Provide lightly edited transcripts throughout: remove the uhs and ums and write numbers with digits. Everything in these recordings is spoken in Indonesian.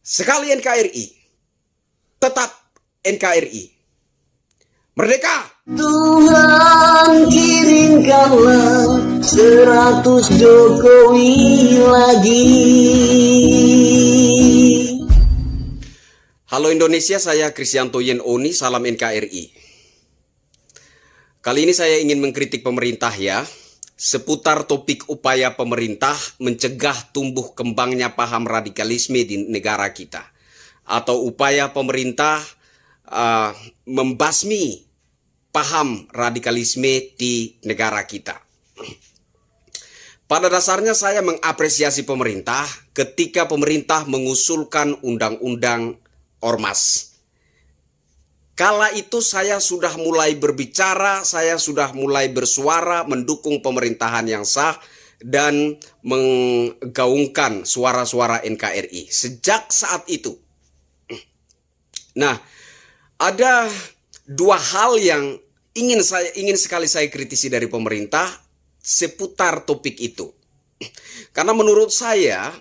Sekali NKRI, tetap NKRI. Merdeka! Tuhan kirimkanlah 100 Jokowi lagi. Halo Indonesia, saya Kristianto Yen Oni, salam NKRI. Kali ini saya ingin mengkritik pemerintah ya, seputar topik upaya pemerintah mencegah tumbuh kembangnya paham radikalisme di negara kita. Atau upaya pemerintah membasmi paham radikalisme di negara kita. Pada dasarnya saya mengapresiasi pemerintah ketika pemerintah mengusulkan undang-undang ormas. Kala itu saya sudah mulai berbicara, saya sudah mulai bersuara mendukung pemerintahan yang sah dan menggaungkan suara-suara NKRI sejak saat itu. Nah, ada dua hal yang ingin sekali saya kritisi dari pemerintah seputar topik itu. Karena menurut saya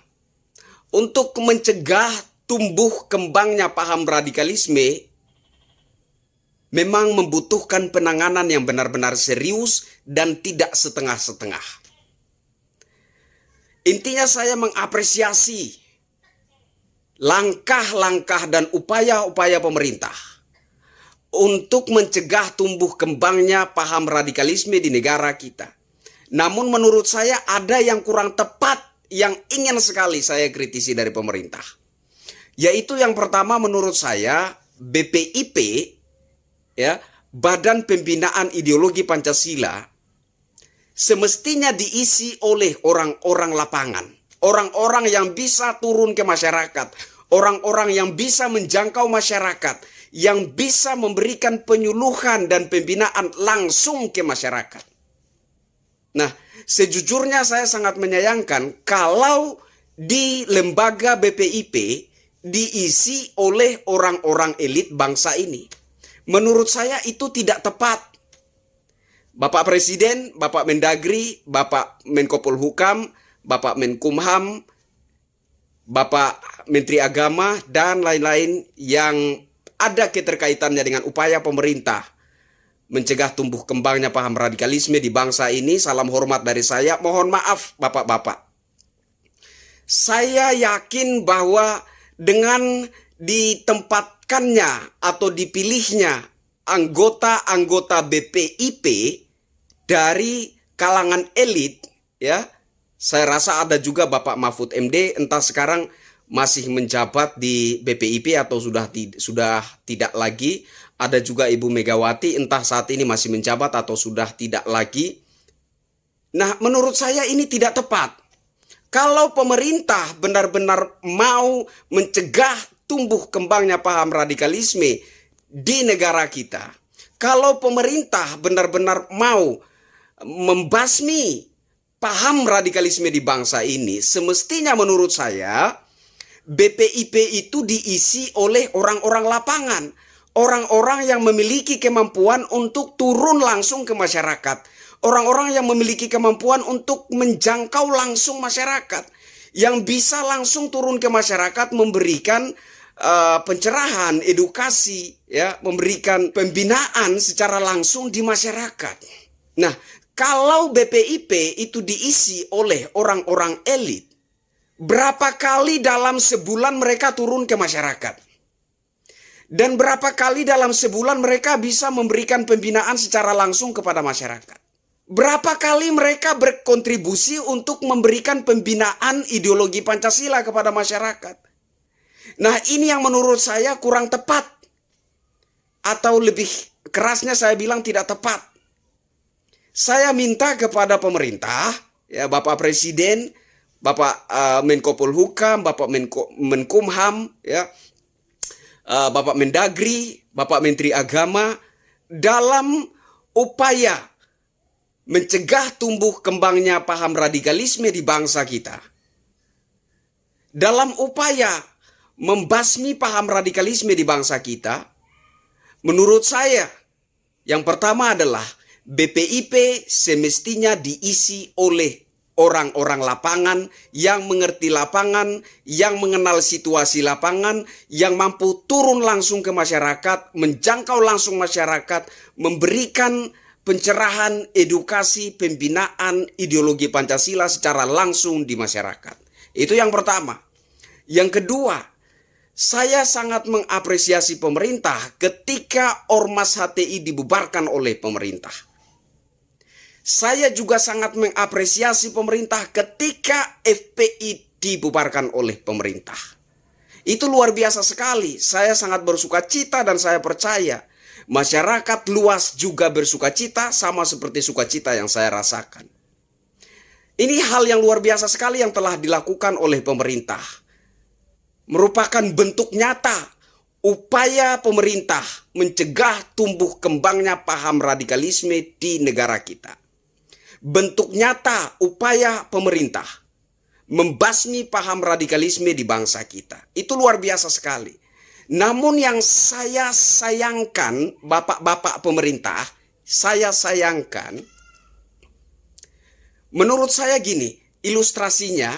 untuk mencegah tumbuh kembangnya paham radikalisme memang membutuhkan penanganan yang benar-benar serius dan tidak setengah-setengah. Intinya saya mengapresiasi langkah-langkah dan upaya-upaya pemerintah untuk mencegah tumbuh kembangnya paham radikalisme di negara kita. Namun menurut saya ada yang kurang tepat yang ingin sekali saya kritisi dari pemerintah. Yaitu yang pertama menurut saya BPIP, ya, Badan Pembinaan Ideologi Pancasila, semestinya diisi oleh orang-orang lapangan. Orang-orang yang bisa turun ke masyarakat, orang-orang yang bisa menjangkau masyarakat, yang bisa memberikan penyuluhan dan pembinaan langsung ke masyarakat. Nah, sejujurnya saya sangat menyayangkan kalau di lembaga BPIP diisi oleh orang-orang elit bangsa ini. Menurut saya itu tidak tepat. Bapak Presiden, Bapak Mendagri, Bapak Menko Polhukam, Bapak Menkumham, Bapak Menteri Agama, dan lain-lain yang ada keterkaitannya dengan upaya pemerintah mencegah tumbuh kembangnya paham radikalisme di bangsa ini. Salam hormat dari saya. Mohon maaf Bapak-bapak. Saya yakin bahwa dengan ditempatkannya atau dipilihnya anggota-anggota BPIP dari kalangan elit, ya, saya rasa ada juga Bapak Mahfud MD, entah sekarang masih menjabat di BPIP atau sudah tidak lagi. Ada juga Ibu Megawati, entah saat ini masih menjabat atau sudah tidak lagi. Nah, menurut saya ini tidak tepat. Kalau pemerintah benar-benar mau mencegah tumbuh kembangnya paham radikalisme di negara kita, kalau pemerintah benar-benar mau membasmi paham radikalisme di bangsa ini, semestinya menurut saya BPIP itu diisi oleh orang-orang lapangan, orang-orang yang memiliki kemampuan untuk turun langsung ke masyarakat, orang-orang yang memiliki kemampuan untuk menjangkau langsung masyarakat, yang bisa langsung turun ke masyarakat memberikan pencerahan, edukasi, ya, memberikan pembinaan secara langsung di masyarakat. Nah, kalau BPIP itu diisi oleh orang-orang elit, berapa kali dalam sebulan mereka turun ke masyarakat? Dan berapa kali dalam sebulan mereka bisa memberikan pembinaan secara langsung kepada masyarakat? Berapa kali mereka berkontribusi untuk memberikan pembinaan ideologi Pancasila kepada masyarakat? Nah, ini yang menurut saya kurang tepat. Atau lebih kerasnya saya bilang tidak tepat. Saya minta kepada pemerintah, ya, Bapak Presiden, Bapak Menko Polhukam, Bapak Menkumham, ya, Bapak Mendagri, Bapak Menteri Agama, dalam upaya mencegah tumbuh kembangnya paham radikalisme di bangsa kita, dalam upaya membasmi paham radikalisme di bangsa kita, menurut saya yang pertama adalah BPIP semestinya diisi oleh orang-orang lapangan yang mengerti lapangan, yang mengenal situasi lapangan, yang mampu turun langsung ke masyarakat, menjangkau langsung masyarakat, memberikan pencerahan, edukasi, pembinaan ideologi Pancasila secara langsung di masyarakat. Itu yang pertama. Yang kedua, saya sangat mengapresiasi pemerintah ketika Ormas HTI dibubarkan oleh pemerintah. Saya juga sangat mengapresiasi pemerintah ketika FPI dibubarkan oleh pemerintah. Itu luar biasa sekali. Saya sangat bersuka cita dan saya percaya masyarakat luas juga bersuka cita sama seperti sukacita yang saya rasakan. Ini hal yang luar biasa sekali yang telah dilakukan oleh pemerintah. Merupakan bentuk nyata upaya pemerintah mencegah tumbuh kembangnya paham radikalisme di negara kita. Bentuk nyata upaya pemerintah membasmi paham radikalisme di bangsa kita. Itu luar biasa sekali. Namun yang saya sayangkan, bapak-bapak pemerintah, saya sayangkan, menurut saya gini, ilustrasinya,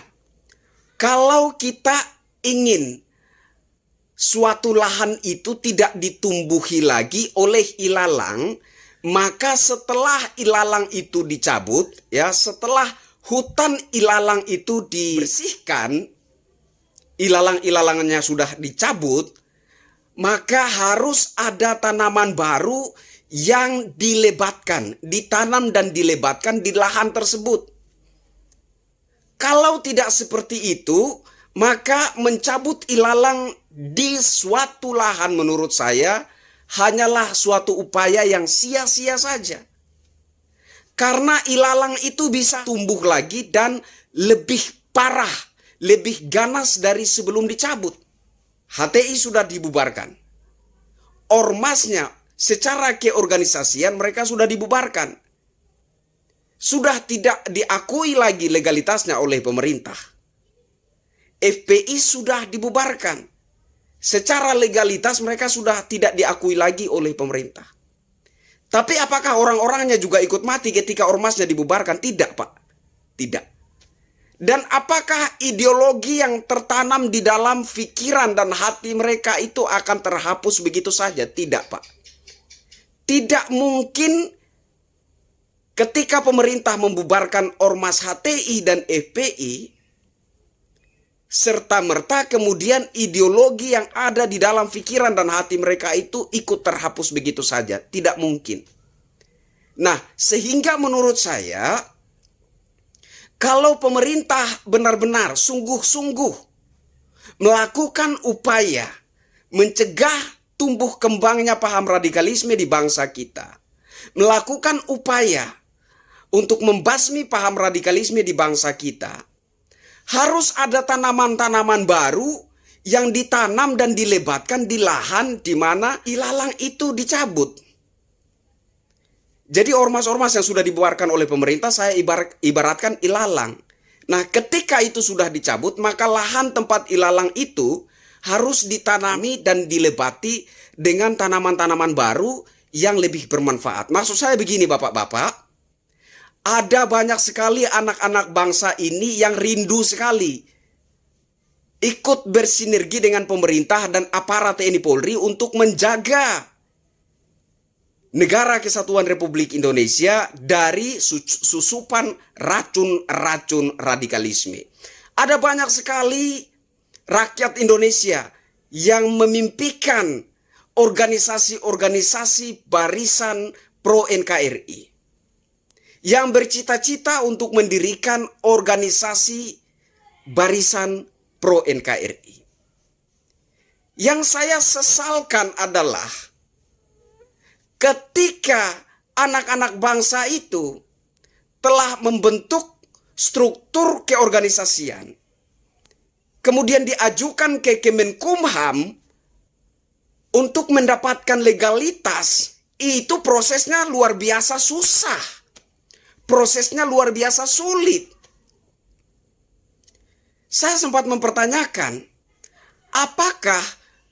kalau kita ingin suatu lahan itu tidak ditumbuhi lagi oleh ilalang, maka setelah ilalang itu dicabut, ya, setelah hutan ilalang itu dibersihkan, ilalang-ilalangannya sudah dicabut, maka harus ada tanaman baru yang dilebatkan, ditanam dan dilebatkan di lahan tersebut. Kalau tidak seperti itu, maka mencabut ilalang di suatu lahan menurut saya hanyalah suatu upaya yang sia-sia saja. Karena ilalang itu bisa tumbuh lagi dan lebih parah, lebih ganas dari sebelum dicabut. HTI sudah dibubarkan. Ormasnya secara keorganisasian mereka sudah dibubarkan. Sudah tidak diakui lagi legalitasnya oleh pemerintah. FPI sudah dibubarkan. Secara legalitas mereka sudah tidak diakui lagi oleh pemerintah. Tapi apakah orang-orangnya juga ikut mati ketika ormasnya dibubarkan? Tidak, Pak. Tidak. Dan apakah ideologi yang tertanam di dalam pikiran dan hati mereka itu akan terhapus begitu saja? Tidak, Pak. Tidak mungkin ketika pemerintah membubarkan ormas HTI dan FPI, serta-merta kemudian ideologi yang ada di dalam pikiran dan hati mereka itu ikut terhapus begitu saja. Tidak mungkin. Nah, sehingga menurut saya, kalau pemerintah benar-benar sungguh-sungguh melakukan upaya mencegah tumbuh kembangnya paham radikalisme di bangsa kita, melakukan upaya untuk membasmi paham radikalisme di bangsa kita, harus ada tanaman-tanaman baru yang ditanam dan dilebatkan di lahan di mana ilalang itu dicabut. Jadi ormas-ormas yang sudah dibubarkan oleh pemerintah saya ibaratkan ilalang. Nah, ketika itu sudah dicabut, maka lahan tempat ilalang itu harus ditanami dan dilebati dengan tanaman-tanaman baru yang lebih bermanfaat. Maksud saya begini, bapak-bapak. Ada banyak sekali anak-anak bangsa ini yang rindu sekali ikut bersinergi dengan pemerintah dan aparat TNI Polri untuk menjaga negara kesatuan Republik Indonesia dari susupan racun-racun radikalisme. Ada banyak sekali rakyat Indonesia yang memimpikan organisasi-organisasi barisan pro NKRI, yang bercita-cita untuk mendirikan organisasi barisan pro NKRI. Yang saya sesalkan adalah ketika anak-anak bangsa itu telah membentuk struktur keorganisasian, kemudian diajukan ke Kemenkumham untuk mendapatkan legalitas, itu prosesnya luar biasa susah. Prosesnya luar biasa sulit. Saya sempat mempertanyakan, apakah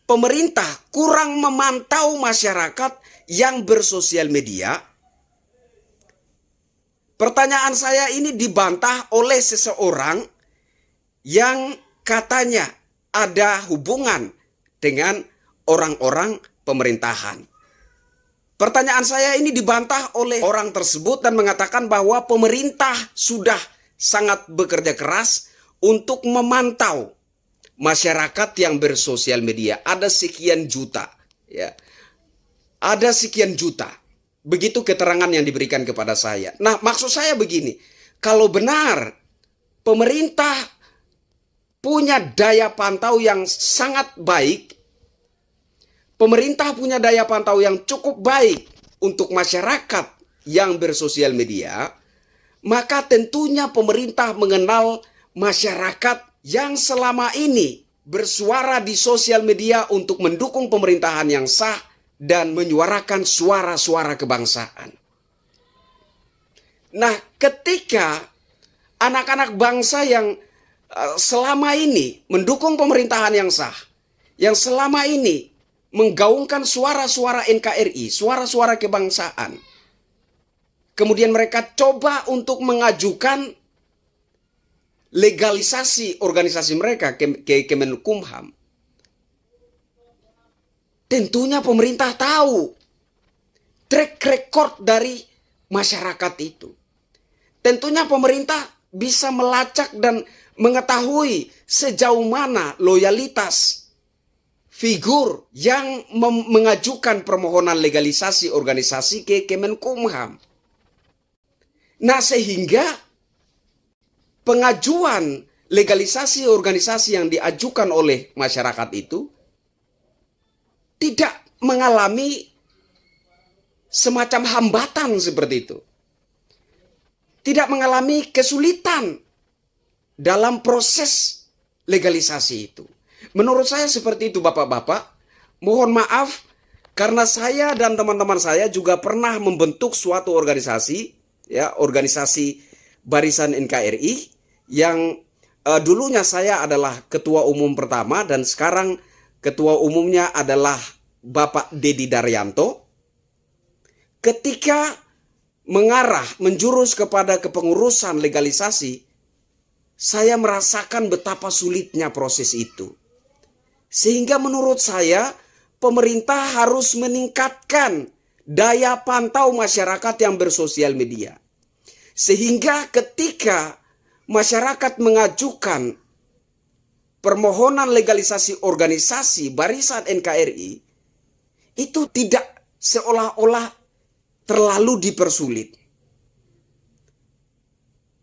pemerintah kurang memantau masyarakat yang bersosial media? Pertanyaan saya ini dibantah oleh seseorang yang katanya ada hubungan dengan orang-orang pemerintahan. Pertanyaan saya ini dibantah oleh orang tersebut dan mengatakan bahwa pemerintah sudah sangat bekerja keras untuk memantau masyarakat yang bersosial media. Ada sekian juta, ya. Ada sekian juta. Begitu keterangan yang diberikan kepada saya. Nah, maksud saya begini, kalau benar pemerintah punya daya pantau yang sangat baik, pemerintah punya daya pantau yang cukup baik untuk masyarakat yang bersosial media, maka tentunya pemerintah mengenal masyarakat yang selama ini bersuara di sosial media untuk mendukung pemerintahan yang sah dan menyuarakan suara-suara kebangsaan. Nah, ketika anak-anak bangsa yang selama ini mendukung pemerintahan yang sah, yang selama ini menggaungkan suara-suara NKRI, suara-suara kebangsaan, kemudian mereka coba untuk mengajukan legalisasi organisasi mereka ke Kemenkumham. Tentunya pemerintah tahu track record dari masyarakat itu. Tentunya pemerintah bisa melacak dan mengetahui sejauh mana loyalitas figur yang mengajukan permohonan legalisasi organisasi ke Kemenkumham. Nah, sehingga pengajuan legalisasi organisasi yang diajukan oleh masyarakat itu tidak mengalami semacam hambatan seperti itu. Tidak mengalami kesulitan dalam proses legalisasi itu. Menurut saya seperti itu, Bapak-bapak. Mohon maaf karena saya dan teman-teman saya juga pernah membentuk suatu organisasi, ya, organisasi Barisan NKRI yang dulunya saya adalah ketua umum pertama dan sekarang ketua umumnya adalah Bapak Dedi Daryanto. Ketika menjurus kepada kepengurusan legalisasi, saya merasakan betapa sulitnya proses itu. Sehingga menurut saya, pemerintah harus meningkatkan daya pantau masyarakat yang bersosial media. Sehingga ketika masyarakat mengajukan permohonan legalisasi organisasi Barisan NKRI, itu tidak seolah-olah terlalu dipersulit.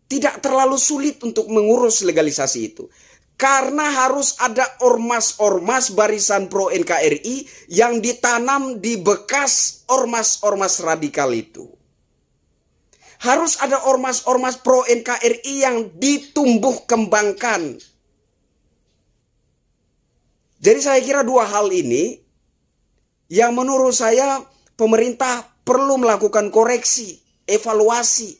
Tidak terlalu sulit untuk mengurus legalisasi itu. Karena harus ada ormas-ormas Barisan Pro NKRI yang ditanam di bekas ormas-ormas radikal itu. Harus ada ormas-ormas Pro NKRI yang ditumbuh kembangkan. Jadi saya kira dua hal ini yang menurut saya pemerintah perlu melakukan koreksi, evaluasi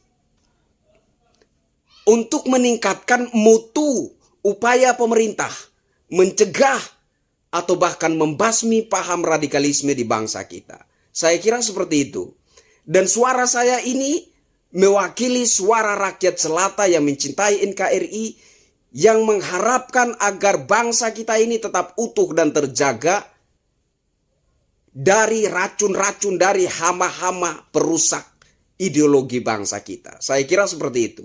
untuk meningkatkan mutu upaya pemerintah mencegah atau bahkan membasmi paham radikalisme di bangsa kita. Saya kira seperti itu. Dan suara saya ini mewakili suara rakyat jelata yang mencintai NKRI, yang mengharapkan agar bangsa kita ini tetap utuh dan terjaga dari racun-racun, dari hama-hama perusak ideologi bangsa kita. Saya kira seperti itu.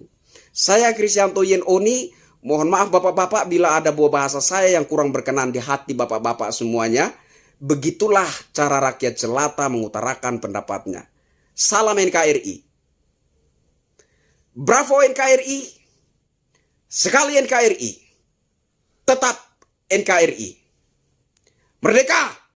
Saya Kristianto Yen Oni, mohon maaf Bapak-bapak bila ada buah bahasa saya yang kurang berkenan di hati Bapak-bapak semuanya. Begitulah cara rakyat jelata mengutarakan pendapatnya. Salam NKRI. Bravo NKRI. Sekali NKRI. Tetap NKRI. Merdeka!